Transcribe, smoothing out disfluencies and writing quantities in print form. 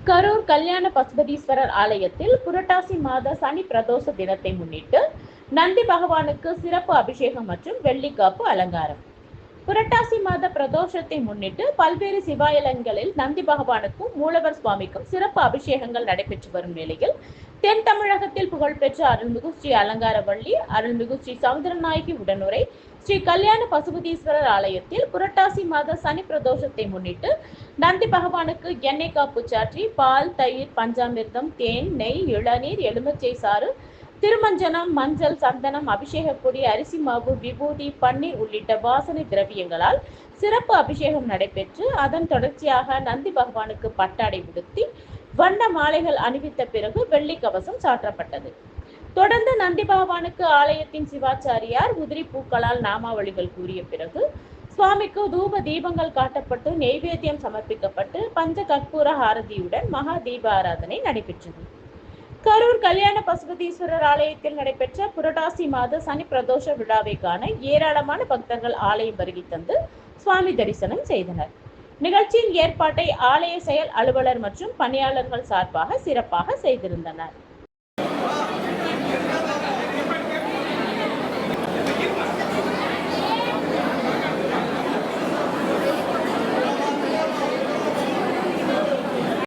கரூர் கல்யாண பசுபதீஸ்வரர் ஆலயத்தில் புரட்டாசி மாத சனி பிரதோஷ தினத்தை முன்னிட்டு நந்தி பகவானுக்கு சிறப்பு அபிஷேகம் மற்றும் வெள்ளிக்காப்பு அலங்காரம். புரட்டாசி மாத பிரதோஷத்தை முன்னிட்டு பல்வேறு சிவாலயங்களில் நந்தி பகவானுக்கும் மூலவர் சுவாமிக்கும் சிறப்பு அபிஷேகங்கள் நடைபெற்று வரும் நிலையில் தென் தமிழகத்தில் புகழ்பெற்ற அருள்மிகு ஸ்ரீ அலங்காரவள்ளி, அருள்மிகு ஸ்ரீ சமுத்திரநாயகி உடனுரை ஸ்ரீ கல்யாண பசுபதீஸ்வரர் ஆலயத்தில் புரட்டாசி மாத சனி பிரதோஷத்தை முன்னிட்டு நந்தி பகவானுக்கு எண்ணெய் காப்பு சாற்றி பால், தயிர், பஞ்சாமிர்தம், தேன், நெய், இளநீர், எலுமிச்சை சாறு, திருமஞ்சனம், மஞ்சள், சந்தனம், அபிஷேக பொடி, அரிசி மாவு, விபூதி, பன்னீர் உள்ளிட்ட வாசனை திரவியங்களால் சிறப்பு அபிஷேகம் நடைபெற்று அதன் தொடர்ச்சியாக நந்தி பகவானுக்கு பட்டாடை உடுத்தி வண்ண மாலைகள் அணிவித்த பிறகு வெள்ளி கவசம் சாற்றப்பட்டது. தொடர்ந்து நந்தி பகவானுக்கு ஆலயத்தின் சிவாச்சாரியார் உதிரி பூக்களால் நாமாவளிகள் கூறிய பிறகு சுவாமிக்கு தூப தீபங்கள் காட்டப்பட்டு நெய்வேத்தியம் சமர்ப்பிக்கப்பட்டு பஞ்ச கற்பூர ஹாரதியுடன் மகா தீப ஆராதனை நடைபெற்றது. கரூர் கல்யாண பசுபதீஸ்வரர் ஆலயத்தில் நடைபெற்ற புரட்டாசி மாத சனி பிரதோஷ விழாவை காண ஏராளமான பக்தர்கள் ஆலயம் வருகை தந்து சுவாமி தரிசனம் செய்தனர். நிகழ்ச்சியின் ஏற்பாட்டை ஆலய செயல் அலுவலர் மற்றும் பணியாளர்கள் சார்பாக சிறப்பாக செய்திருந்தனர்.